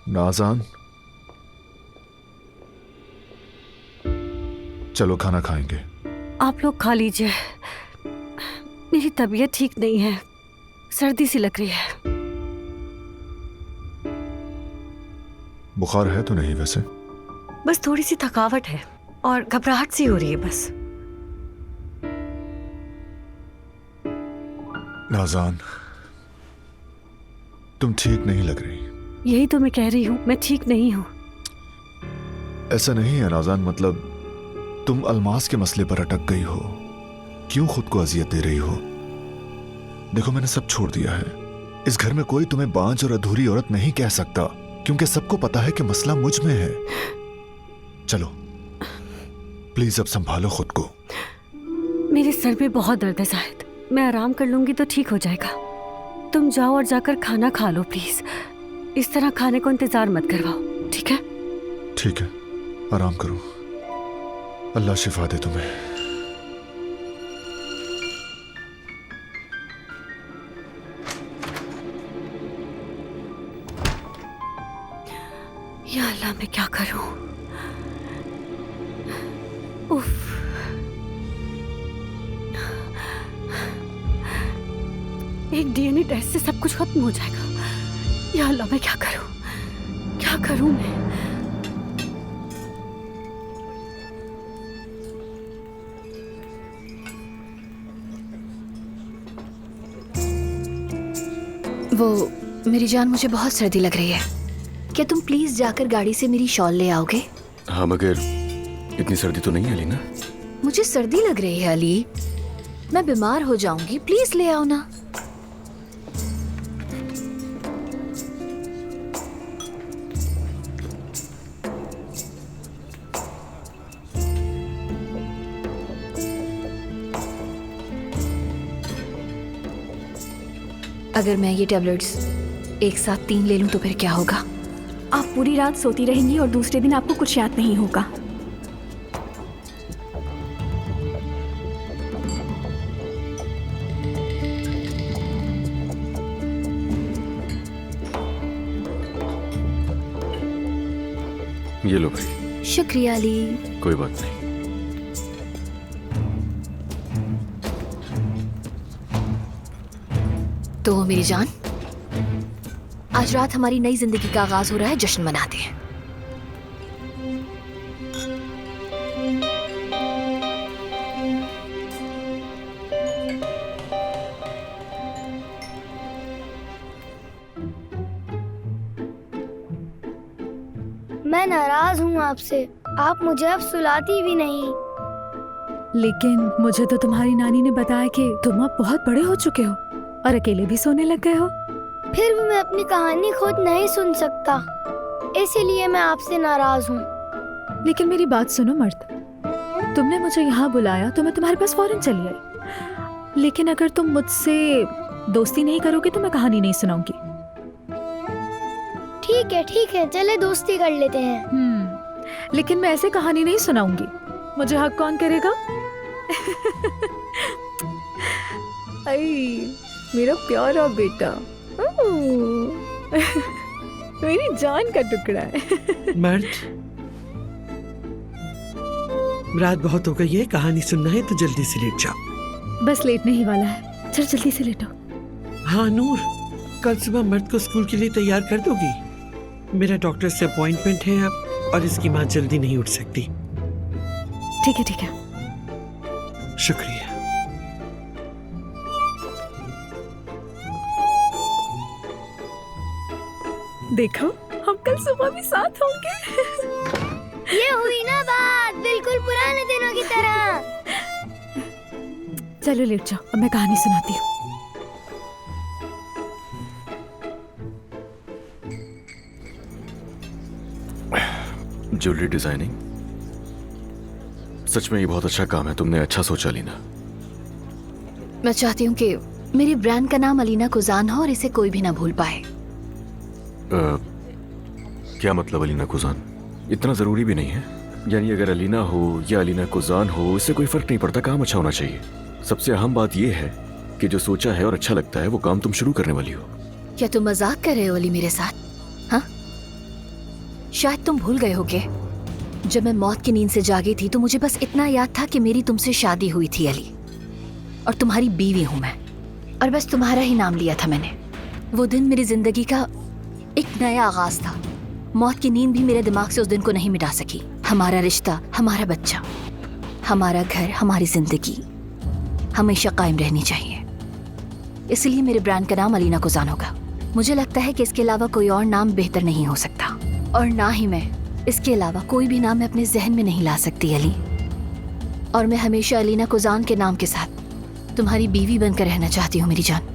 Nazan, चलो खाना खाएंगे। आप लोग खा लीजिए, मेरी तबीयत ठीक नहीं है, सर्दी सी लग रही है। बुखार है तो नहीं वैसे? बस थोड़ी सी थकावट है और घबराहट सी हो रही है बस। नाज़ान, तुम ठीक नहीं लग रही। यही तो मैं कह रही हूँ, मैं ठीक नहीं हूँ। ऐसा नहीं है नाज़ान, मतलब तुम अल्मास के मसले पर अटक गई हो। क्यों खुद को अजियत दे रही हो? देखो, मैंने सब छोड़ दिया है। इस घर में कोई तुम्हें बांझ और अधूरी औरत नहीं कह सकता, क्योंकि सबको पता है कि मसला मुझ में है। चलो प्लीज अब संभालो खुद को। मेरे सर पे बहुत दर्द है शायद, मैं आराम कर लूंगी तो ठीक हो जाएगा। तुम जाओ और जाकर खाना खा लो प्लीज। इस तरह खाने को इंतजार मत करवाओ, ठीक है? ठीक है, आराम करो। अल्लाह शिफा दे तुम्हें। या अल्लाह, मैं क्या करूं? उफ। एक डीएनए टेस्ट से सब कुछ खत्म हो जाएगा। या अल्लाह, मैं क्या करूं? क्या करूं मैं? वो मेरी जान, मुझे बहुत सर्दी लग रही है। क्या तुम प्लीज जाकर गाड़ी से मेरी शॉल ले आओगे? हाँ, मगर इतनी सर्दी तो नहीं है अली ना? मुझे सर्दी लग रही है अली, मैं बीमार हो जाऊंगी। प्लीज ले आओ ना। अगर मैं ये टैबलेट्स एक साथ 3 ले लूं तो फिर क्या होगा? आप पूरी रात सोती रहेंगी और दूसरे दिन आपको कुछ याद नहीं होगा। ये लो भाई। शुक्रिया अली। कोई बात नहीं। तो मेरी जान, आज रात हमारी नई जिंदगी का आगाज हो रहा है, जश्न मनाते हैं। मैं नाराज हूँ आपसे, आप मुझे अब सुलाती भी नहीं। लेकिन मुझे तो तुम्हारी नानी ने बताया कि तुम अब बहुत बड़े हो चुके हो और अकेले भी सोने लग गए हो। फिर भी मैं अपनी कहानी खुद नहीं सुन सकता, इसीलिए मैं आपसे नाराज हूँ। लेकिन मेरी बात सुनो मर्द, तुमने मुझे यहाँ बुलाया तो मैं तुम्हारे पास फौरन चली आई। लेकिन अगर तुम मुझसे दोस्ती नहीं करोगे तो मैं कहानी नहीं सुनाऊंगी। ठीक है, चले दोस्ती कर लेते हैं। लेकिन मैं ऐसे कहानी नहीं सुनाऊंगी। मुझे हक कौन करेगा? आई, मेरा प्यारा बेटा। मेरी जान का टुकड़ा है। मर्द, रात बहुत हो गई है, कहानी सुनना है तो जल्दी से लेट जाओ। बस लेटने ही वाला है, चल जल्दी से लेटो। हाँ नूर, कल सुबह मर्द को स्कूल के लिए तैयार कर दोगी? मेरा डॉक्टर से अपॉइंटमेंट है अब, और इसकी माँ जल्दी नहीं उठ सकती। ठीक है। शुक्रिया। देखो, हम कल सुबह भी साथ होंगे। ये हुई ना बात, बिल्कुल पुराने दिनों की तरह। चलो लेट जाओ, अब मैं कहानी सुनाती हूँ। ज्वेलरी डिजाइनिंग, सच में ये बहुत अच्छा काम है। तुमने अच्छा सोचा लीना। मैं चाहती हूँ कि मेरी ब्रांड का नाम अलीना कुजान हो और इसे कोई भी ना भूल पाए। क्या मतलब अलीना कुजान? इतना जरूरी भी नहीं है। यानी अगर अलीना हो या अलीना कुजान हो, इससे कोई फर्क नहीं पड़ता, काम अच्छा होना चाहिए। सबसे अहम बात यह है कि जो सोचा है और अच्छा लगता है वो काम तुम शुरू करने वाली हो। क्या तुम मजाक कर रहे हो अली मेरे साथ? हाँ, शायद तुम भूल गए होगे, जब मैं मौत की नींद से जागी थी तो मुझे बस इतना याद था कि मेरी तुमसे शादी हुई थी अली, और तुम्हारी बीवी हूं मैं, और बस तुम्हारा ही नाम लिया था मैंने। वो दिन मेरी जिंदगी का एक नया आगाज था। मौत की नींद भी मेरे दिमाग से उस दिन को नहीं मिटा सकी। हमारा रिश्ता, हमारा बच्चा, हमारा घर, हमारी जिंदगी हमेशा कायम रहनी चाहिए। इसलिए मेरे ब्रांड का नाम अलीना कुज़ान होगा। मुझे लगता है कि इसके अलावा कोई और नाम बेहतर नहीं हो सकता, और ना ही मैं इसके अलावा कोई भी नाम मैं अपने जहन में नहीं ला सकती अली। और मैं हमेशा अलीना कुज़ान के नाम के साथ तुम्हारी बीवी बनकर रहना चाहती हूँ मेरी जान।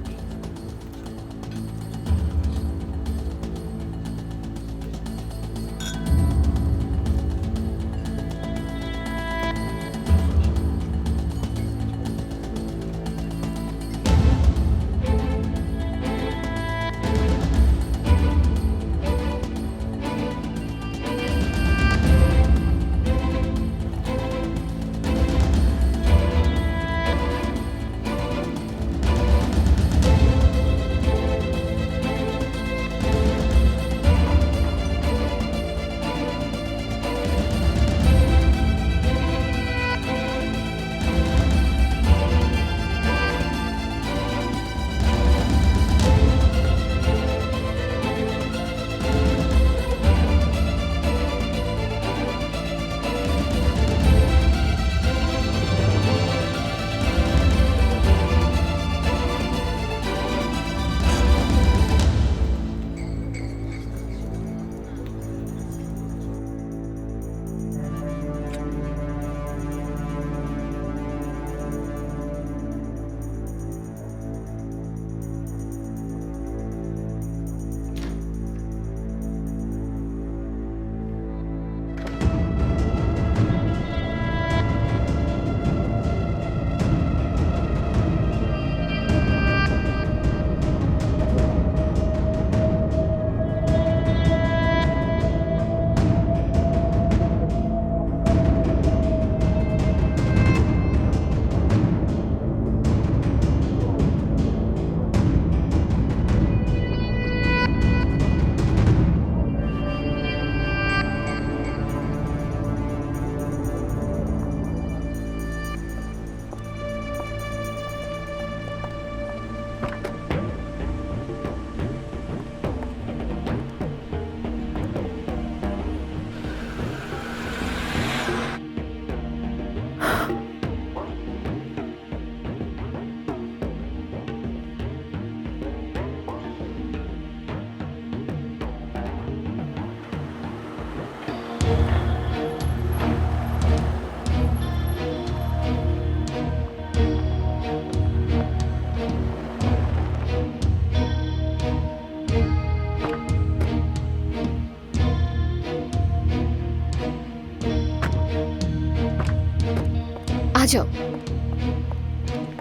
आ जाओ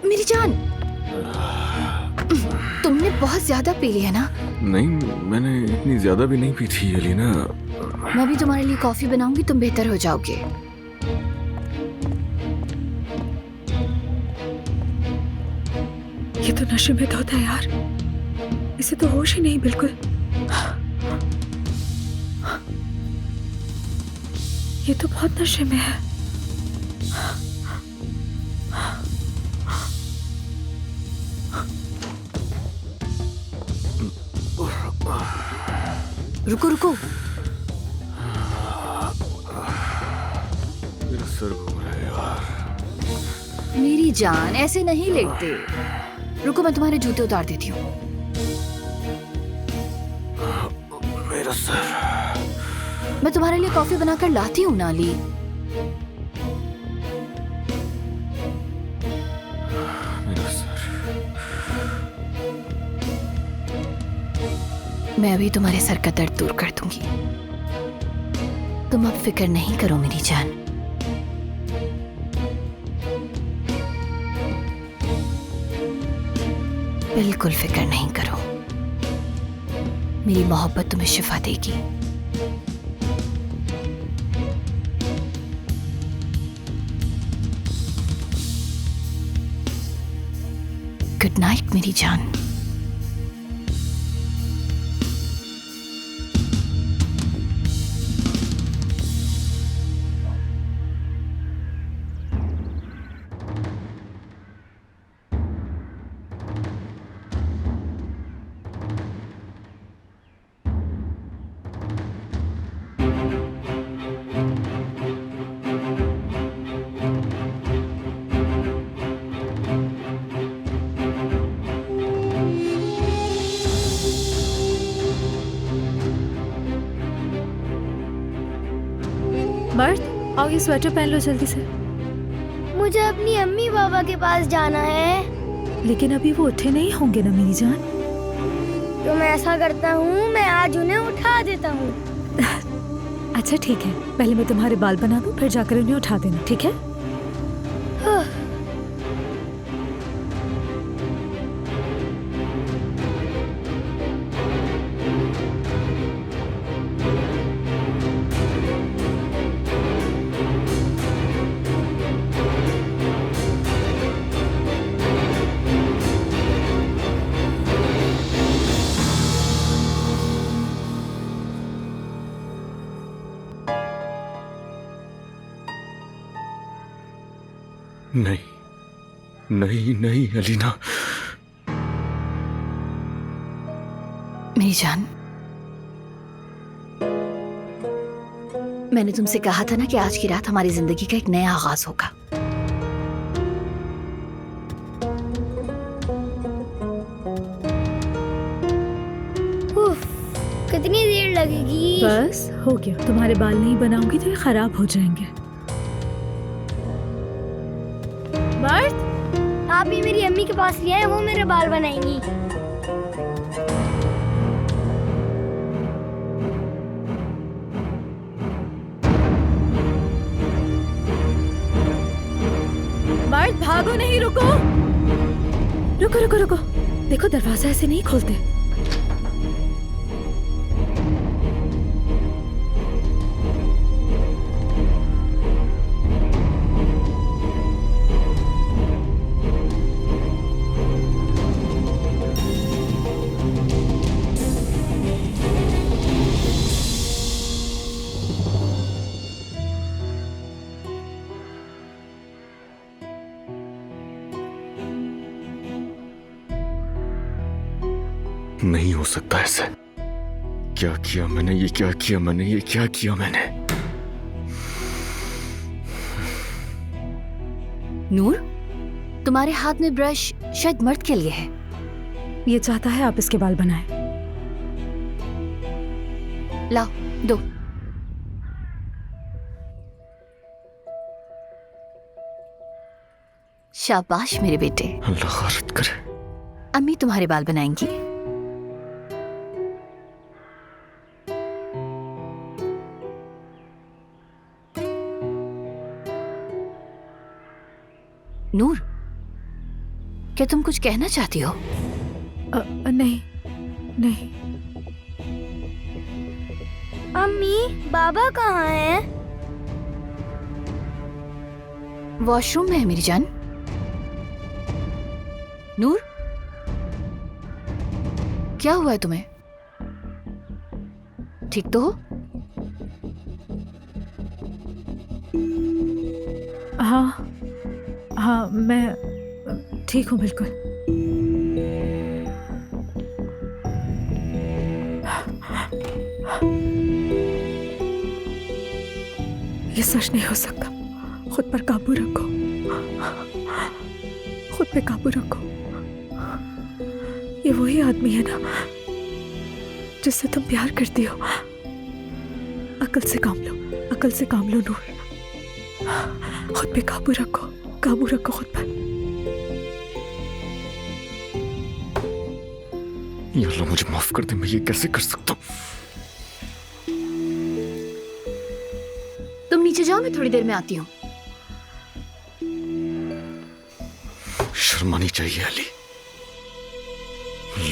मेरी जान। तुमने बहुत ज्यादा पी ली है ना? नहीं, मैंने इतनी ज्यादा भी नहीं पी थी अलीना। मैं भी तुम्हारे लिए कॉफी बनाऊंगी, तुम बेहतर हो जाओगे। ये तो नशे में धोता है यार, इसे तो होश ही नहीं बिल्कुल। ये तो बहुत नशे में है। रुको रुको, मेरा सर घूम रहा है यार। मेरी जान ऐसे नहीं लेटते। रुको, मैं तुम्हारे जूते उतार देती हूँ। मेरा सर। मैं तुम्हारे लिए कॉफी बनाकर लाती हूँ नाली। मेरा सर। मैं अभी तुम्हारे सर का दर्द दूर कर दूंगी। तुम अब फिक्र नहीं करो मेरी जान। बिल्कुल फिक्र नहीं करो। मेरी मोहब्बत तुम्हें शिफा देगी। गुड नाइट मेरी जान। मर्द आओ, ये स्वेटर पहन लो जल्दी से। मुझे अपनी अम्मी पापा के पास जाना है। लेकिन अभी वो उठे नहीं होंगे ना मेरी जान। तो मैं ऐसा करता हूँ, मैं आज उन्हें उठा देता हूँ। अच्छा ठीक है, पहले मैं तुम्हारे बाल बना दूं, फिर जाकर उन्हें उठा देना, ठीक है? नहीं नहीं नहीं अलीना, मेरी जान, मैंने तुमसे कहा था ना कि आज की रात हमारी जिंदगी का एक नया आगाज होगा। उफ, कितनी देर लगेगी? बस हो गया, तुम्हारे बाल नहीं बनाऊंगी तो ये खराब हो जाएंगे। मर्द, आप ही मेरी अम्मी के पास ले आए, वो मेरे बाल बनाएंगी। मर्द भागो नहीं, रुको रुको रुको रुको, देखो दरवाजा ऐसे नहीं खोलते। नहीं हो सकता ऐसे। क्या किया मैंने, ये क्या किया मैंने, ये क्या किया मैंने? नूर, तुम्हारे हाथ में ब्रश शायद मर्द के लिए है। ये चाहता है आप इसके बाल बनाएं। लाओ दो। शाबाश मेरे बेटे। अल्लाह खैरत करे। अम्मी तुम्हारे बाल बनाएंगी। नूर, क्या तुम कुछ कहना चाहती हो? नहीं नहीं। अम्मी, बाबा कहाँ हैं? वॉशरूम में है मेरी जान। नूर, क्या हुआ है तुम्हें? ठीक तो हो? हाँ हाँ, मैं ठीक हूँ बिल्कुल। ये सच नहीं हो सकता। खुद पर काबू रखो, खुद पे काबू रखो। ये वही आदमी है ना जिससे तुम प्यार करती हो। अकल से काम लो, अकल से काम लो नूर। खुद पे काबू रखो, काबू रखो खुद पर। या अल्लाह मुझे माफ कर दे, मैं ये कैसे कर सकता हूँ? तुम नीचे जाओ, मैं थोड़ी देर में आती हूँ। शर्म आनी चाहिए अली।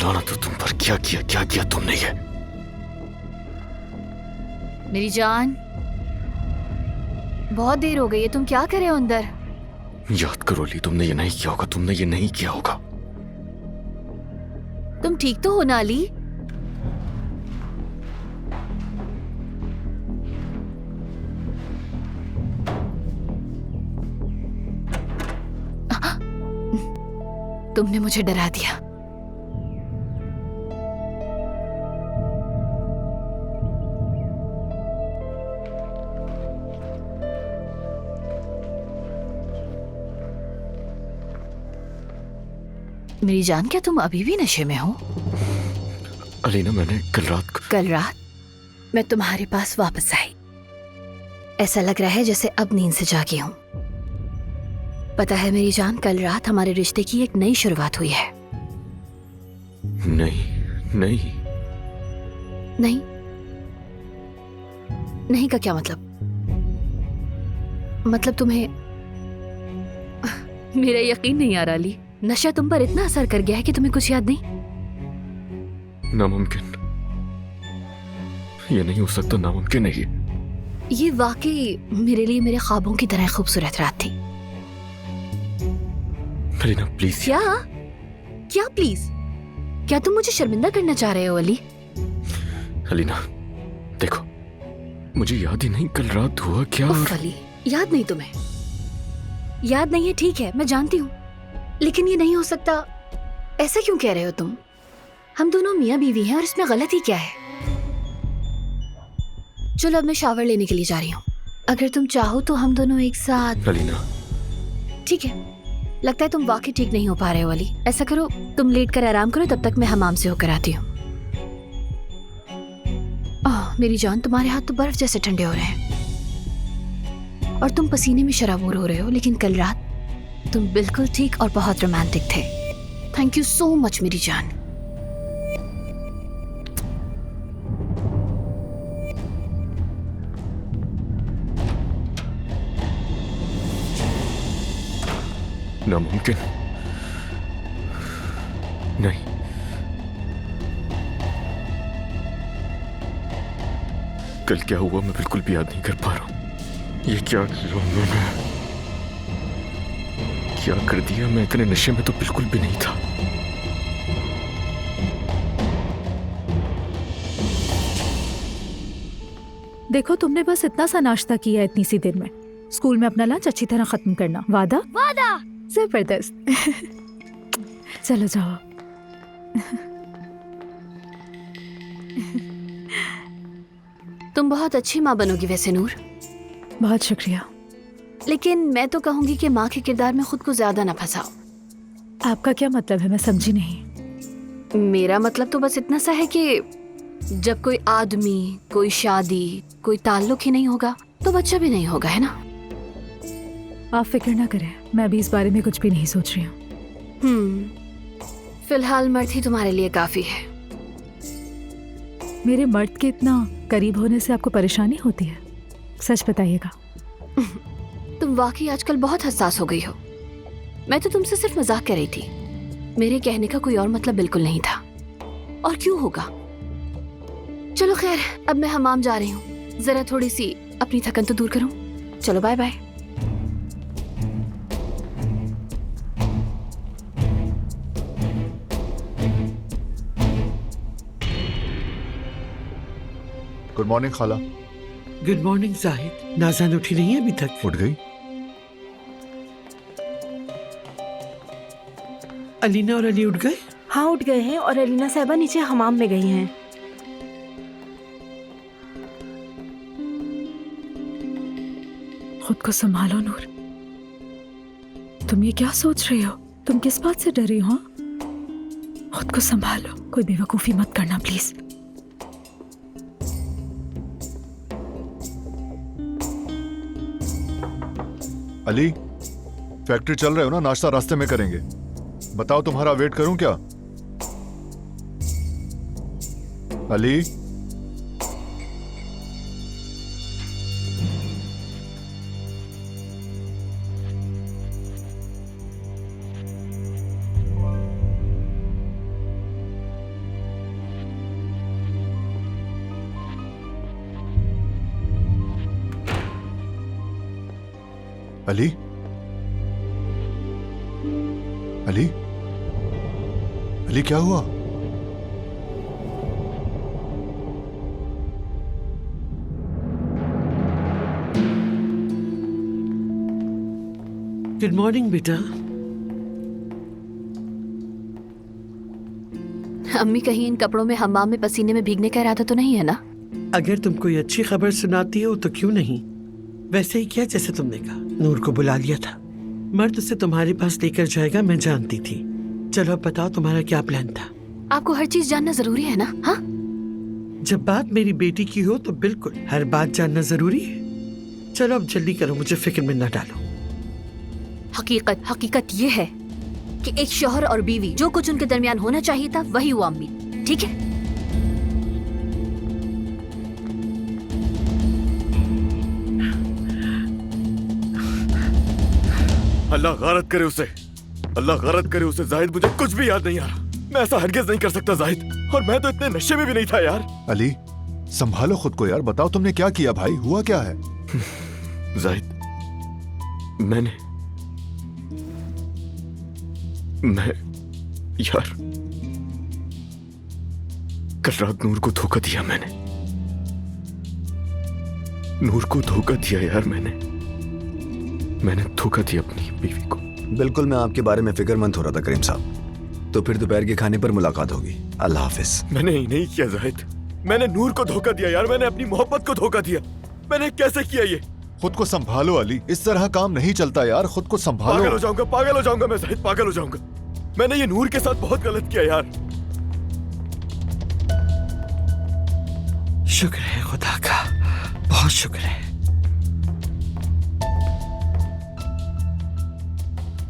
लाना तो तुम पर, क्या किया तुमने ये? मेरी जान, बहुत देर हो गई है, तुम क्या कर रहे हो अंदर? याद करो अली, तुमने ये नहीं किया होगा, तुमने ये नहीं किया होगा। तुम ठीक तो हो ना अली? तुमने मुझे डरा दिया। मेरी जान, क्या तुम अभी भी नशे में हो? अलीना, मैंने कल रात मैं तुम्हारे पास वापस आई। ऐसा लग रहा है जैसे अब नींद से जागी हूँ। पता है मेरी जान, कल रात हमारे रिश्ते की एक नई शुरुआत हुई है। नहीं नहीं नहीं? नहीं का क्या मतलब? मतलब तुम्हें मेरा यकीन नहीं आ रहा अली। नशा तुम पर इतना असर कर गया है कि तुम्हें कुछ याद नहीं? नामुमकिन, ये नहीं हो सकता, नामुमकिन है ये वाकई मेरे लिए मेरे ख्वाबों की तरह खूबसूरत रात थी। अलीना प्लीज। क्या क्या प्लीज? क्या तुम मुझे शर्मिंदा करना चाह रहे हो अली? अलीना देखो, मुझे याद ही नहीं कल रात हुआ क्या। उफ अली, याद नहीं तुम्हें? याद नहीं है, ठीक है, मैं जानती हूँ, लेकिन ये नहीं हो सकता। ऐसा क्यों कह रहे हो तुम? हम दोनों मियाँ बीवी हैं और इसमें गलती क्या है? चलो अब मैं शावर लेने के लिए जा रही हूँ। अगर तुम चाहो तो हम दोनों एक साथ। अलीना ठीक है, लगता है तुम वाकई ठीक नहीं हो पा रहे हो अली। ऐसा करो, तुम लेट कर आराम करो, तब तक मैं हमाम से होकर आती हूँ। मेरी जान, तुम्हारे हाथ तो बर्फ जैसे ठंडे हो रहे हैं और तुम पसीने में शराबूर हो रहे हो, लेकिन कल रात तुम बिल्कुल ठीक और बहुत रोमांटिक थे। थैंक यू सो मच मेरी जान। नामुमकिन, नहीं, कल क्या हुआ मैं बिल्कुल भी याद नहीं कर पा रहा हूं। ये क्या किया मैंने, क्या कर दिया? मैं इतने नशे में तो बिल्कुल भी नहीं था। देखो, तुमने बस इतना सा नाश्ता किया इतनी सी देर में। स्कूल में अपना लंच अच्छी तरह खत्म करना। वादा? वादा। जबरदस्त। चलो जाओ। तुम बहुत अच्छी माँ बनोगी वैसे नूर, बहुत शुक्रिया। लेकिन मैं तो कहूंगी कि माँ के किरदार में खुद को ज्यादा ना फंसाओ। आपका क्या मतलब है? मैं समझी नहीं। मेरा मतलब तो बस इतना सा है कि जब कोई आदमी, कोई शादी, कोई ताल्लुक ही नहीं होगा तो बच्चा भी नहीं होगा, है ना? आप फिक्र ना करें, मैं अभी इस बारे में कुछ भी नहीं सोच रही हूँ। फिलहाल मर्द ही तुम्हारे लिए काफी है। मेरे मर्द के इतना करीब होने से आपको परेशानी होती है? सच बताइएगा। तुम वाकई आजकल बहुत हसास हो गई हो। मैं तो तुमसे सिर्फ मजाक कर रही थी। मेरे कहने का कोई और मतलब बिल्कुल नहीं था। और क्यों होगा? चलो खैर, अब मैं हमाम जा रही हूँ, जरा थोड़ी सी अपनी थकन तो दूर करूँ। चलो बाय बाय। गुड मॉर्निंग खाला। Good morning Zahid. नाज़ान उठी नहीं है अभी तक? उठ गई? अलीना और अली उठ गए? हाँ उठ गए हैं और अलीना साहिबा नीचे हमाम में गई हैं। खुद को संभालो नूर। तुम ये क्या सोच रही हो? तुम किस बात से डरी हो? खुद को संभालो, कोई बेवकूफी मत करना प्लीज। अली, फैक्ट्री चल रहे हो ना? नाश्ता रास्ते में करेंगे। बताओ तुम्हारा वेट करूं क्या? अली, अली, अली, अली क्या हुआ? गुड मॉर्निंग बेटा। अम्मी कहीं इन कपड़ों में हमाम में पसीने में भीगने का इरादा तो नहीं है ना? अगर तुम कोई अच्छी खबर सुनाती हो तो क्यों नहीं। वैसे ही किया जैसे तुमने कहा। नूर को बुला लिया था। मर्द उसे तुम्हारे पास लेकर जाएगा, मैं जानती थी। चलो अब बताओ तुम्हारा क्या प्लान था? आपको हर चीज जानना जरूरी है ना? हाँ, जब बात मेरी बेटी की हो तो बिल्कुल हर बात जानना जरूरी है। चलो अब जल्दी करो, मुझे फिक्र में न डालो। हकीकत ये है कि एक शौहर और बीवी जो कुछ उनके दरमियान होना चाहिए था वही हुआ अम्मी। ठीक है? अल्लाह गारत करे उसे, अल्लाह गारत करे उसे। जाहिद, मुझे कुछ भी याद नहीं आ रहा। मैं ऐसा हरगिज नहीं कर सकता जाहिद, और मैं तो इतने नशे में भी नहीं था यार। अली संभालो खुद को यार, बताओ तुमने क्या किया भाई, हुआ क्या है? जाहिद, मैं यार कल रात नूर को धोखा दिया मैंने। नूर को धोखा दिया यार मैंने धोखा दिया अपनी बीवी को। बिल्कुल, मैं आपके बारे में फिक्रमंद हो रहा था करीम साहब। तो फिर दोपहर के खाने पर मुलाकात होगी। अल्लाह हाफिज। मैंने ही नहीं किया जाहिद, मैंने नूर को धोखा दिया यार, मैंने अपनी मोहब्बत को धोखा दिया। मैंने कैसे किया ये? खुद को संभालो अली, इस तरह काम नहीं चलता यार, खुद को संभालो। पागल हो जाऊंगा मैं जाहिद, पागल हो जाऊंगा। मैंने ये नूर के साथ बहुत गलत किया यार। शुक्र है खुदा का, बहुत शुक्र है।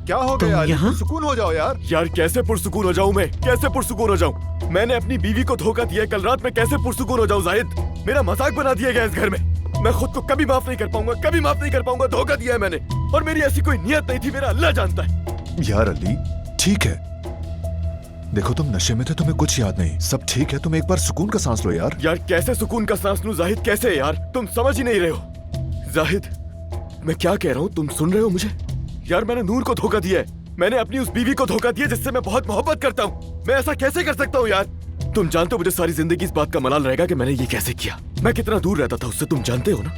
क्या हो गया अली? सुकून हो जाओ यार। यार कैसे पुरसुकून हो जाऊं मैं, कैसे पुरसुकून हो जाऊं? मैंने अपनी बीवी को धोखा दिया कल रात में, कैसे पुरसुकून हो जाऊं जाहिद? मेरा मजाक बना दिया गया इस घर में। मैं खुद को कभी माफ नहीं कर पाऊंगा, कभी माफ नहीं कर पाऊंगा। धोखा दिया है मैंने, और मेरी ऐसी कोई नियत नहीं थी, मेरा अल्लाह जानता है। यार अली ठीक है, देखो तुम नशे में थे, तुम्हें कुछ याद नहीं, सब ठीक है, तुम एक बार सुकून का सांस लो यार। यार कैसे सुकून का सांस लूं जाहिद, कैसे यार? तुम समझ ही नहीं रहे हो जाहिद, मैं क्या कह रहा हूँ, तुम सुन रहे हो मुझे? यार मैंने नूर को धोखा दिया है, मैंने अपनी उस बीवी को धोखा दिया जिससे मैं बहुत मोहब्बत करता हूँ। मैं ऐसा कैसे कर सकता हूँ यार? तुम जानते हो मुझे सारी जिंदगी इस बात का मलाल रहेगा कि मैंने ये कैसे किया। मैं कितना दूर रहता था उससे, तुम जानते हो ना।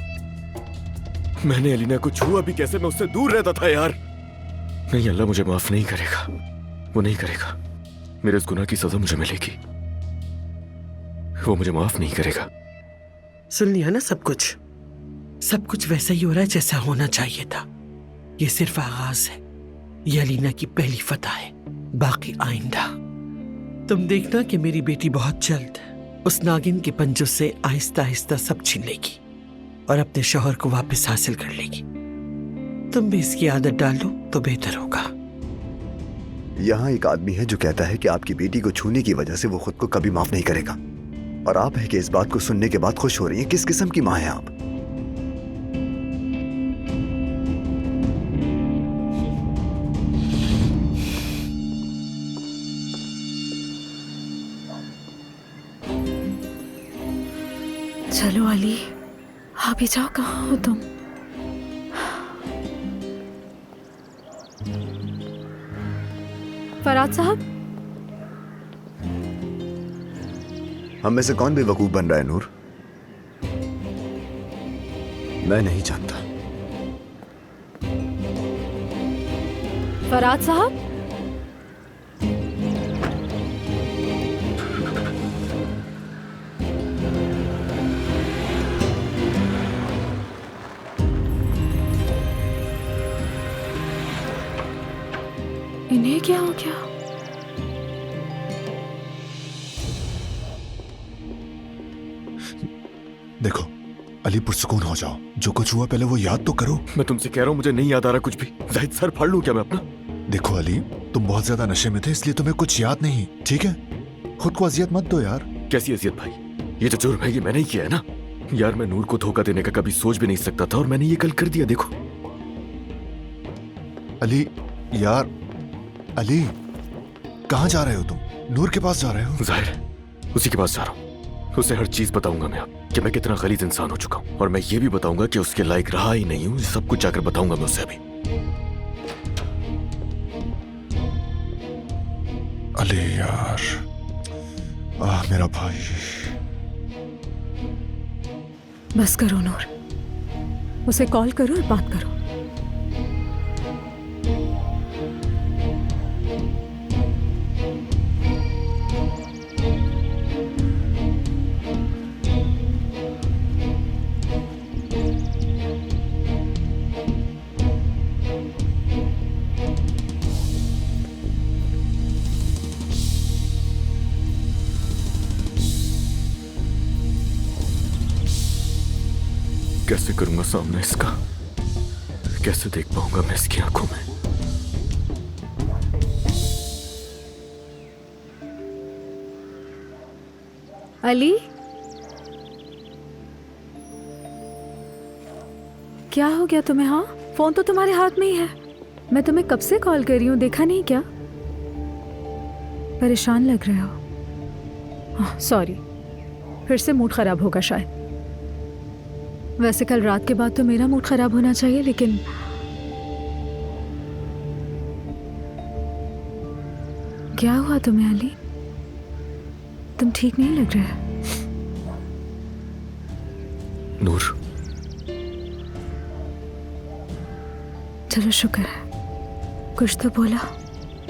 मैंने अलीना को छुआ भी कैसे, मैं उससे दूर रहता था यार। नहीं, अल्लाह मुझे माफ नहीं करेगा, वो नहीं करेगा। मेरे इस गुनाह की सजा मुझे मिलेगी, वो मुझे माफ नहीं करेगा। सुन लिया ना सब कुछ वैसा ही हो रहा है जैसा होना चाहिए था। ये सिर्फ आगाज है, ये अलीना की पहली फतह है, बाकी आइंदा। तुम देखना कि मेरी बेटी बहुत जल्द उस नागिन के पंजों से आहिस्ता आहिस्ता सब छीन लेगी और अपने शौहर को वापस हासिल कर लेगी। तुम भी इसकी आदत डाल लो तो बेहतर होगा। यहाँ एक आदमी है जो कहता है कि आपकी बेटी को छूने की वजह से वो खुद को कभी माफ नहीं करेगा, और आप है कि इस बात को सुनने के बाद खुश हो रही हैं। किस किस्म की माँ है आप? चलो अली, आप भी जाओ, कहाँ हो तुम? फराज साहब, हम में से कौन बेवकूफ बन रहा है नूर? मैं नहीं जानता। फराज साहब, इन्हें क्या हो गया? देखो अली, पुरसुकून हो जाओ, जो कुछ हुआ पहले वो याद तो करो। मैं तुमसे कह रहा हूँ मुझे नहीं याद आ रहा कुछ भी। जाहिद सर फाड़ लूं क्या मैं अपना? देखो अली, तुम बहुत ज्यादा नशे में थे इसलिए तुम्हें कुछ याद नहीं, ठीक है? खुद को अजियत मत दो यार। कैसी अजियत भाई? ये जो जुर्म है ये मैंने ही किया है ना यार। मैं नूर को धोखा देने का कभी सोच भी नहीं सकता था, और मैंने ये कल कर दिया। देखो अली यार, अली कहाँ जा रहे हो तुम? नूर के पास जा रहे हो? जाहिर है उसी के पास जा रहा हूँ। उसे हर चीज बताऊंगा मैं अब कि मैं कितना गलीज इंसान हो चुका हूँ, और मैं ये भी बताऊंगा कि उसके लायक रहा ही नहीं हूँ। सब कुछ जाकर बताऊंगा मैं उसे अभी। अली यार, मेरा भाई। बस करो नूर, उसे कॉल करो और बात करो। कैसे करूंगा सामना इसका? कैसे देख पाऊंगा मैं इसकी आंखों में? अली, क्या हो गया तुम्हें? हाँ, फोन तो तुम्हारे हाथ में ही है। मैं तुम्हें कब से कॉल कर रही हूँ, देखा नहीं क्या? परेशान लग रहे हो। सॉरी, फिर से मूड खराब होगा शायद। वैसे कल रात के बाद तो मेरा मूड खराब होना चाहिए, लेकिन क्या हुआ तुम्हें अली? तुम ठीक नहीं लग रहे। नूर, चलो शुक्र है, कुछ तो बोला।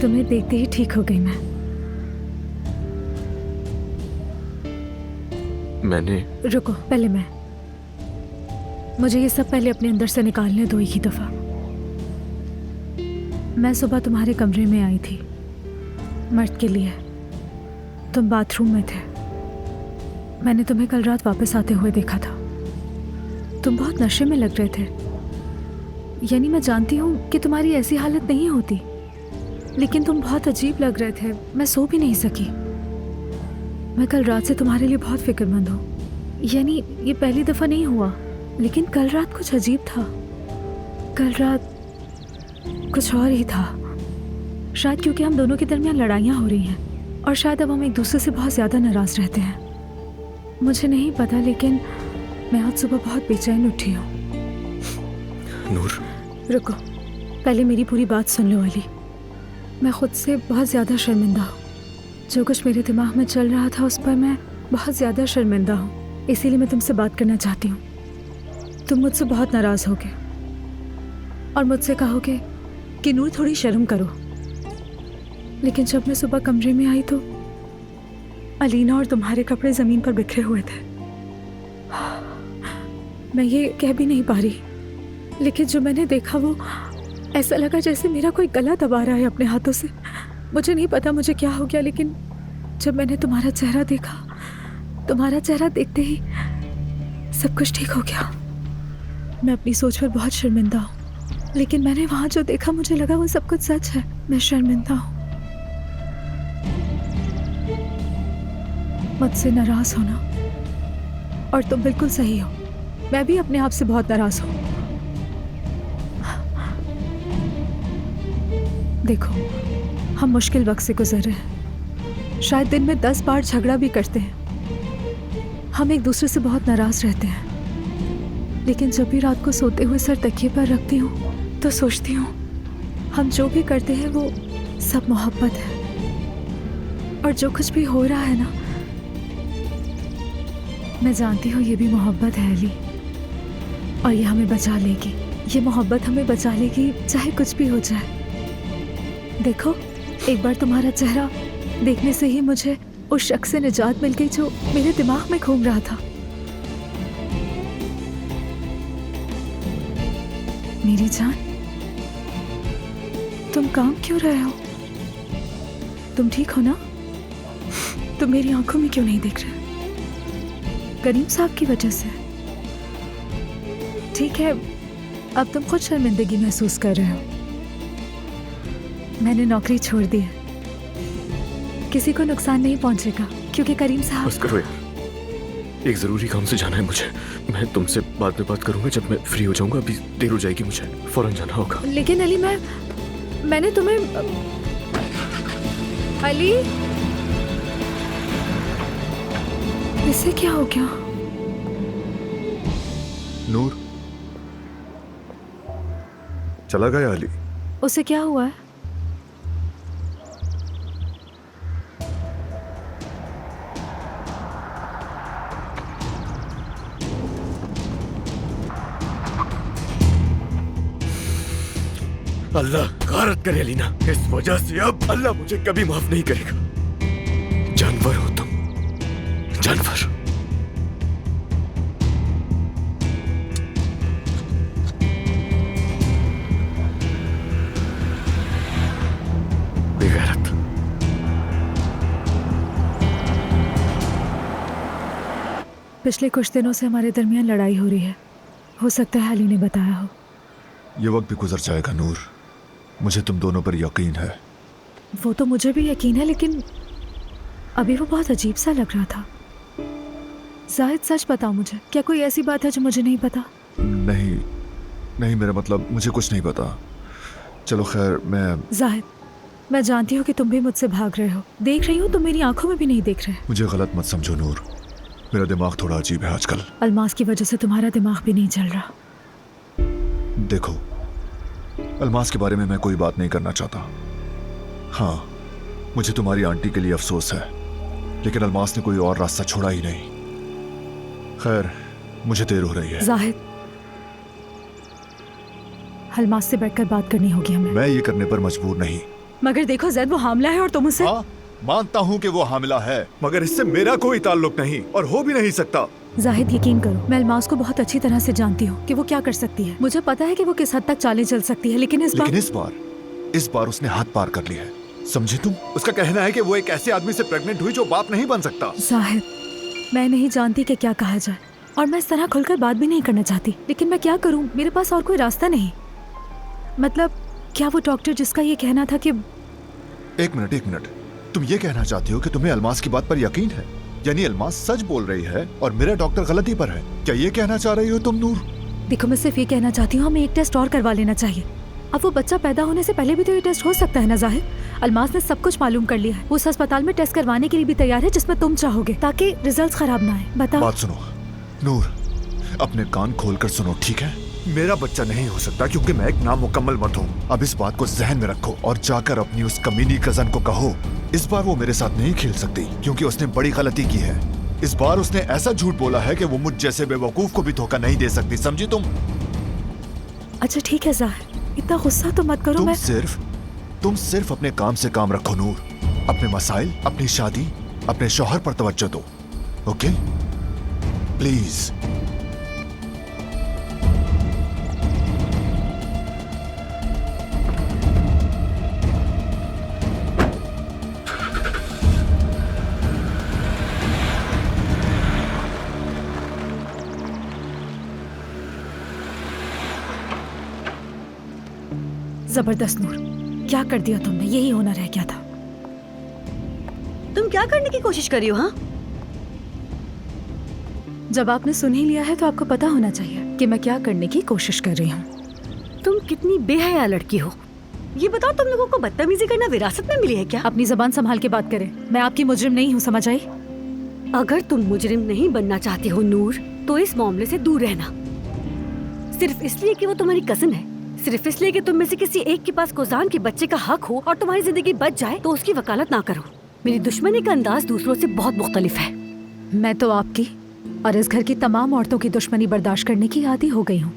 तुम्हें देखते ही ठीक हो गई मैंने रुको, पहले मुझे ये सब पहले अपने अंदर से निकालने दो एक ही दफा। मैं सुबह तुम्हारे कमरे में आई थी मर्द के लिए। तुम बाथरूम में थे। मैंने तुम्हें कल रात वापस आते हुए देखा था। तुम बहुत नशे में लग रहे थे। यानी मैं जानती हूँ कि तुम्हारी ऐसी हालत नहीं होती, लेकिन तुम बहुत अजीब लग रहे थे। मैं सो भी नहीं सकी। मैं कल रात से तुम्हारे लिए बहुत फिक्रमंद हूँ। यानी ये पहली दफा नहीं हुआ, लेकिन कल रात कुछ अजीब था। कल रात कुछ और ही था। शायद क्योंकि हम दोनों के दरमियान लड़ाइयाँ हो रही हैं, और शायद अब हम एक दूसरे से बहुत ज़्यादा नाराज़ रहते हैं। मुझे नहीं पता, लेकिन मैं आज सुबह बहुत बेचैन उठी हूँ। नूर, रुको, पहले मेरी पूरी बात सुन लो अली। मैं खुद से बहुत ज़्यादा शर्मिंदा हूँ। जो कुछ मेरे दिमाग में चल रहा था उस पर मैं बहुत ज़्यादा शर्मिंदा हूँ। इसीलिए मैं तुमसे बात करना चाहती हूँ। तुम मुझसे बहुत नाराज़ होगे और मुझसे कहोगे कि नूर थोड़ी शर्म करो, लेकिन जब मैं सुबह कमरे में आई तो अलीना और तुम्हारे कपड़े ज़मीन पर बिखरे हुए थे। मैं ये कह भी नहीं पा रही, लेकिन जो मैंने देखा वो ऐसा लगा जैसे मेरा कोई गला दबा रहा है अपने हाथों से। मुझे नहीं पता मुझे क्या हो गया, लेकिन जब मैंने तुम्हारा चेहरा देखा, तुम्हारा चेहरा देखते ही सब कुछ ठीक हो गया। मैं अपनी सोच पर बहुत शर्मिंदा हूँ, लेकिन मैंने वहाँ जो देखा मुझे लगा वो सब कुछ सच है। मैं शर्मिंदा हूँ। मुझसे नाराज़ होना, और तुम बिल्कुल सही हो। मैं भी अपने आप से बहुत नाराज़ हूँ। देखो, हम मुश्किल वक्त से गुजर रहे हैं। शायद दिन में 10 बार झगड़ा भी करते हैं। हम एक दूसरे से बहुत नाराज़ रहते हैं, लेकिन जब भी रात को सोते हुए सर तकिए पर रखती हूँ तो सोचती हूँ हम जो भी करते हैं वो सब मोहब्बत है। और जो कुछ भी हो रहा है ना, मैं जानती हूँ ये भी मोहब्बत है अली, और ये हमें बचा लेगी। ये मोहब्बत हमें बचा लेगी, चाहे कुछ भी हो जाए। देखो, एक बार तुम्हारा चेहरा देखने से ही मुझे उस शख्स से निजात मिल गई जो मेरे दिमाग में घूम रहा था। मेरी जान, तुम काम क्यों रहे हो? तुम ठीक हो ना? तुम मेरी आंखों में क्यों नहीं दिख रहे? करीम साहब की वजह से? ठीक है, अब तुम खुद शर्मिंदगी महसूस कर रहे हो। मैंने नौकरी छोड़ दी है। किसी को नुकसान नहीं पहुंचेगा, क्योंकि करीम साहब। बस करो यार, एक जरूरी काम से जाना है मुझे। मैं तुमसे बाद में बात करूंगा जब मैं फ्री हो जाऊंगा। अभी देर हो जाएगी, मुझे फौरन जाना होगा। लेकिन अली, मैंने तुम्हें अली, इसे क्या हो गया? नूर चला गया अली? उसे क्या हुआ है? अल्लाह गारत करे अलीना, इस वजह से अब अल्लाह मुझे कभी माफ नहीं करेगा। जानवर हो तुम, जानवर। बेगैरत। पिछले कुछ दिनों से हमारे दरमियान लड़ाई हो रही है, हो सकता है अली ने बताया हो। ये वक्त भी गुजर जाएगा नूर, मुझे तुम दोनों पर यकीन है। वो तो मुझे भी यकीन है, लेकिन अभी वो बहुत अजीब सा लग रहा था। जाहिद सच बताओ मुझे, क्या कोई ऐसी बात है जो मुझे नहीं पता? नहीं नहीं, मेरा मतलब मुझे कुछ नहीं पता। चलो खैर, मैं जाहिद, मैं जानती हूँ कि तुम भी मुझसे भाग रहे हो, देख रही हूँ, तुम मेरी आंखों में भी नहीं देख रहे। मुझे गलत मत समझो नूर, मेरा दिमाग थोड़ा अजीब है आजकल। अलमास की वजह से तुम्हारा दिमाग भी नहीं चल रहा। देखो, अलमास के बारे में मैं कोई बात नहीं करना चाहता। हाँ, मुझे तुम्हारी आंटी के लिए अफसोस है, लेकिन अलमास ने कोई और रास्ता छोड़ा ही नहीं। खैर, मुझे देर हो रही है। जाहिद, अलमास से बैठकर बात करनी होगी हमें। मैं ये करने पर मजबूर नहीं। मगर देखो जैद, वो हामला है और तुम उसे। हाँ, मानता हूँ कि वो हामिला है, मगर इससे मेरा कोई ताल्लुक नहीं और हो भी नहीं सकता। जाहिद, यकीन करो, मैं अलमास को बहुत अच्छी तरह से जानती हूँ कि वो क्या कर सकती है। मुझे पता है कि वो किस हद तक चालें चल सकती है, लेकिन इस बार उसने हाथ पार कर लिया है, समझे तुम? उसका कहना है कि वो एक ऐसे आदमी से प्रेग्नेंट हुई जो बाप नहीं बन सकता। जाहिद, मैं नहीं जानती कि क्या कहा जाए, और मैं इस तरह खुलकर बात भी नहीं करना चाहती, लेकिन मैं क्या करूँ, मेरे पास और कोई रास्ता नहीं। मतलब, क्या वो डॉक्टर जिसका ये कहना था कि... एक मिनट, तुम ये कहना चाहती हो कि तुम्हें अलमास की बात पर यकीन है? यानी अलमास सच बोल रही है और मेरा डॉक्टर गलती पर है, क्या ये कहना चाह रही हो तुम नूर? देखो, मैं सिर्फ ये कहना चाहती हूँ, हमें एक टेस्ट और करवा लेना चाहिए। अब वो बच्चा पैदा होने से पहले भी तो ये टेस्ट हो सकता है ना जाहिद? अलमास ने सब कुछ मालूम कर लिया है, उस अस्पताल में टेस्ट करवाने के लिए भी तैयार है जिसमें तुम चाहोगे, ताकि रिजल्ट खराब ना आए। बताओ। बात सुनो नूर, अपने कान खोलकर सुनो, ठीक है? मेरा बच्चा नहीं हो सकता क्योंकि मैं एक नामुकम्मल मर्द हूँ। अब इस बात को जहन में रखो और जाकर अपनी उस कमीनी कजन को कहो, इस बार वो मेरे साथ नहीं खेल सकती क्योंकि उसने बड़ी गलती की है। इस बार उसने ऐसा झूठ बोला है कि वो मुझ जैसे बेवकूफ को भी धोखा नहीं दे सकती, समझी तुम? अच्छा ठीक है जाहिद, इतना गुस्सा तो मत करो। तुम सिर्फ अपने काम से काम रखो नूर, अपने मसाइल, अपनी शादी, अपने शौहर पर तवज्जो दो, ओके? प्लीज। जबरदस्त नूर, क्या कर दिया तुमने, यही होना रह गया था। तुम क्या करने की कोशिश कर रही हो? हाँ, जब आपने सुन ही लिया है तो आपको पता होना चाहिए कि मैं क्या करने की कोशिश कर रही हूँ। तुम कितनी बेहया लड़की हो। ये बताओ, तुम लोगों को बदतमीजी करना विरासत में मिली है क्या? अपनी जबान संभाल के बात करें, मैं आपकी मुजरिम नहीं हूँ, समझ आई? अगर तुम मुजरिम नहीं बनना चाहती हो नूर, तो इस मामले से दूर रहना। सिर्फ इसलिए कि वो तुम्हारी कजिन है, सिर्फ इसलिए कि तुम में से किसी एक के पास कोजान के बच्चे का हक हो और तुम्हारी जिंदगी बच जाए, तो उसकी वकालत ना करो। मेरी दुश्मनी का अंदाज दूसरों से बहुत मुख्तलिफ है। मैं तो आपकी और इस घर की तमाम औरतों की दुश्मनी बर्दाश्त करने की आदी हो गई हूँ,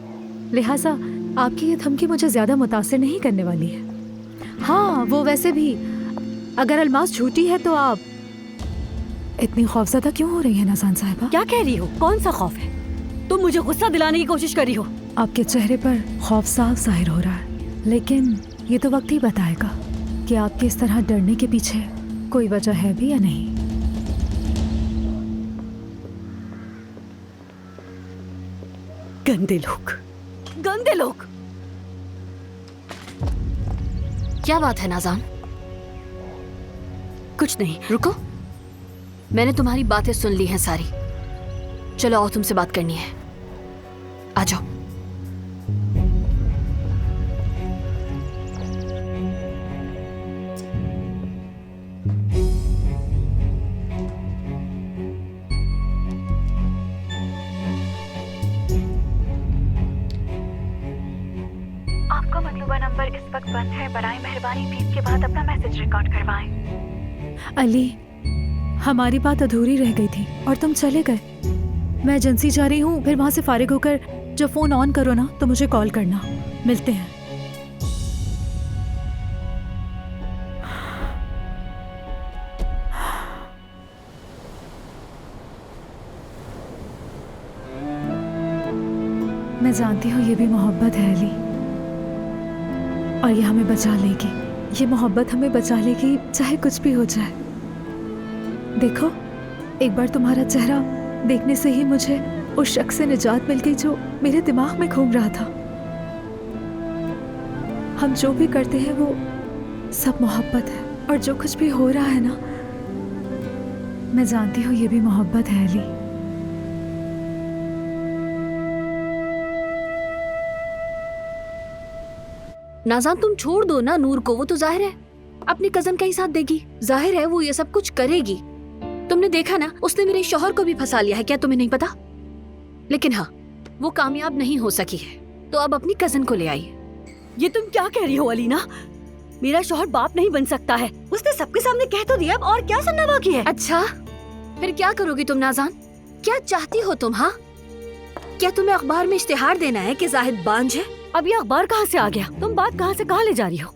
लिहाजा आपकी ये धमकी मुझे ज्यादा मुतासिर नहीं करने वाली है। हाँ, वो वैसे भी अगर अलमास झूठी है तो आप इतनी खौफजदा क्यों हो रही है नाज़ान साहिबा? क्या कह रही हो? कौन सा खौफ है? तुम मुझे गुस्सा दिलाने की कोशिश कर रही हो। आपके चेहरे पर खौफ साफ जाहिर हो रहा है, लेकिन ये तो वक्त ही बताएगा कि आपके इस तरह डरने के पीछे कोई वजह है भी या नहीं। गंदे लोग, गंदे लोग। क्या बात है नाज़ान? कुछ नहीं। रुको, मैंने तुम्हारी बातें सुन ली हैं सारी। चलो आओ, तुमसे बात करनी है, आ जाओ। आपका मतलूबा नंबर इस वक्त बंद है, बराए मेहरबानी बीप के बाद अपना मैसेज रिकॉर्ड करवाएं। अली, हमारी बात अधूरी रह गई थी और तुम चले गए। मैं एजेंसी जा रही हूँ, फिर वहां से फारिग होकर जब फोन ऑन करो ना तो मुझे कॉल करना। मिलते हैं। मैं जानती हूँ ये भी मोहब्बत है अली, और ये हमें बचा लेगी। ये मोहब्बत हमें बचा लेगी, चाहे कुछ भी हो जाए। देखो, एक बार तुम्हारा चेहरा देखने से ही मुझे उस शख्स से निजात मिल गई जो मेरे दिमाग में घूम रहा था। हम जो भी करते हैं वो सब मोहब्बत है, और जो कुछ भी हो रहा है ना, मैं जानती हूँ ये भी मोहब्बत है अली। नाज़ान तुम छोड़ दो ना नूर को, वो तो जाहिर है अपनी कजन का ही साथ देगी, जाहिर है वो ये सब कुछ करेगी। तुमने देखा ना, उसने मेरे शौहर को भी फंसा लिया है, क्या तुम्हें नहीं पता? लेकिन हाँ, वो कामयाब नहीं हो सकी है, तो अब अपनी कजन को ले आई। ये तुम क्या कह रही हो अलीना? मेरा शौहर बाप नहीं बन सकता है, उसने सबके सामने कह तो दिया, अब और क्या सुनना बाकी है? अच्छा, फिर क्या करोगी तुम नाज़ान? क्या चाहती हो तुम? हाँ, क्या तुम्हें अखबार में इश्तिहार देना है कि जाहिद बांझ है? अब ये अखबार कहाँ से आ गया? तुम बात कहाँ से कहाँ ले जा रही हो?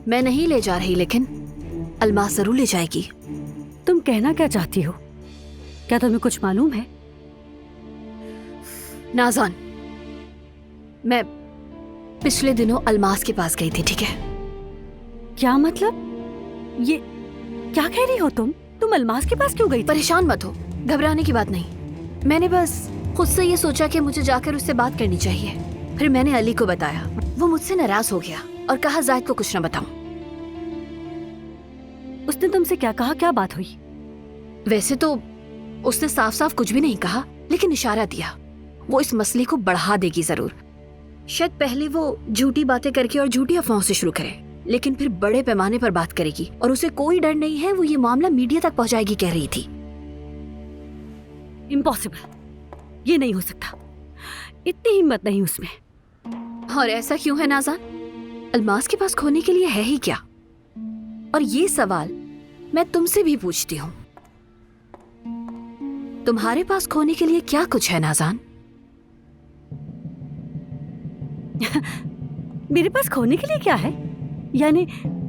मैं नहीं ले जा रही, लेकिन अलमास जरूर ले जाएगी। तुम कहना क्या चाहती हो? क्या तुम्हें कुछ मालूम है? नाज़ान, मैं पिछले दिनों अलमास के पास गई थी, ठीक है? क्या मतलब? ये क्या कह रही हो तुम? तुम अलमास के पास क्यों गई थी? परेशान मत हो, घबराने की बात नहीं। मैंने बस खुद से ये सोचा कि मुझे जाकर उससे बात करनी चाहिए। फिर मैंने अली को बताया, वो मुझसे नाराज हो गया और कहा जाहिद को कुछ न बताऊं। उसने तुमसे क्या कहा? क्या बात हुई? वैसे तो उसने साफ साफ कुछ भी नहीं कहा, लेकिन इशारा दिया वो इस मसले को बढ़ा देगी जरूर। शायद पहले वो झूठी बातें करके और झूठी अफवाहों से शुरू करे, लेकिन फिर बड़े पैमाने पर बात करेगी, और उसे कोई डर नहीं है, वो ये मामला मीडिया तक पहुंचाएगी कह रही थी। इम्पॉसिबल, ये नहीं हो सकता, इतनी हिम्मत नहीं उसमें। और ऐसा क्यों है नाज़ान? अलमास के पास खोने के लिए है ही क्या? और ये सवाल मैं तुमसे भी पूछती हूँ, तुम्हारे पास खोने के लिए क्या कुछ है नाज़ान? मेरे पास खोने के लिए क्या है? यानी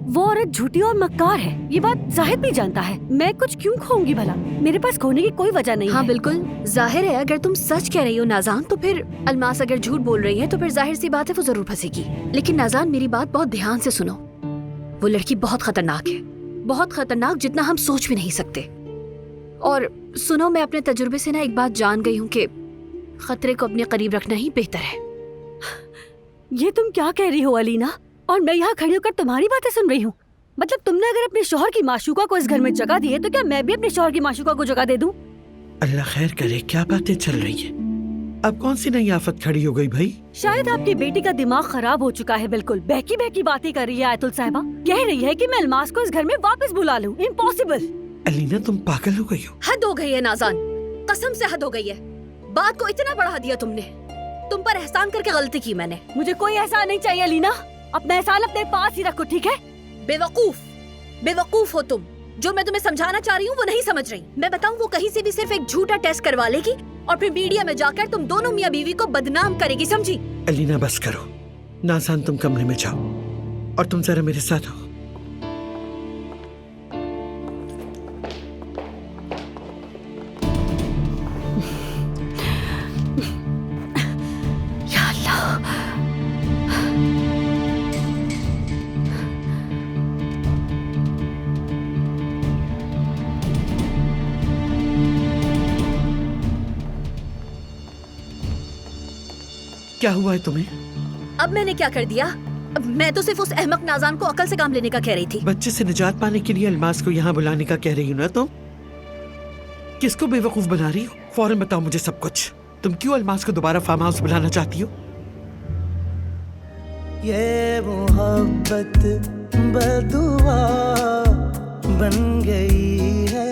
वो औरत झूठी और मक्कार है, ये बात जाहिद भी जानता है। मैं कुछ क्यों खोऊंगी भला? मेरे पास खोने की कोई वजह नहीं हाँ है। बिल्कुल जाहिर है, अगर तुम सच कह रही हो नाज़ान, तो फिर अलमास अगर झूठ बोल रही है तो फिर जाहिर सी बात है वो जरूर फंसेगी। लेकिन नाज़ान, मेरी बात बहुत ध्यान से सुनो, वो लड़की बहुत खतरनाक है, बहुत खतरनाक, जितना हम सोच भी नहीं सकते। और सुनो, मैं अपने तजुर्बे से ना एक बात जान गई हूँ कि खतरे को अपने करीब रखना ही बेहतर है। ये तुम क्या कह रही हो अलीना? और मैं यहाँ खड़ी होकर तुम्हारी बातें सुन रही हूँ। मतलब तुमने अगर अपने शौहर की माशूका को इस घर में जगह दी है, तो क्या मैं भी अपने शौहर की माशूका को जगह दे दूँ? अल्लाह खैर करे, क्या बातें चल रही है? अब कौन सी नई आफत खड़ी हो गई भाई? शायद आपकी बेटी का दिमाग खराब हो चुका है, बिल्कुल बहकी बहकी बातें कर रही है आयतुल साहिबा। कह रही है कि मैं अलमास को इस घर में वापस बुला लूं। इम्पॉसिबल। अलीना, तुम पागल हो गई हो? हद हो गई है नाज़ान, कसम से हद हो गई है। बात को इतना बढ़ा दिया तुमने। तुम पर एहसान करके गलती की मैंने। मुझे कोई एहसान नहीं चाहिए अलीना, अपना एहसान अपने पास ही रखो, ठीक है? बेवकूफ हो तुम। जो मैं तुम्हें समझाना चाह रही हूँ वो नहीं समझ रही। मैं बताऊँ, वो कहीं से भी सिर्फ एक झूठा टेस्ट करवा लेगी और फिर मीडिया में जाकर तुम दोनों मियाँ बीवी को बदनाम करेगी, समझी? अलीना बस करो। नाज़ान, तुम कमरे में जाओ और तुम जरा मेरे साथ हो। या अल्लाह। क्या हुआ है तुम्हें? अब मैंने क्या कर दिया? अब मैं तो सिर्फ उस अहमक नाज़ान को अकल से काम लेने का कह रही थी। बच्चे से निजात पाने के लिए अलमास को यहाँ बुलाने का कह रही हो ना तुम? किसको बेवकूफ बना रही हो? फौरन बताओ मुझे सब कुछ। तुम क्यों अलमास को दोबारा फार्म हाउस बुलाना चाहती हो? ये मोहब्बत बदुआ बन गई है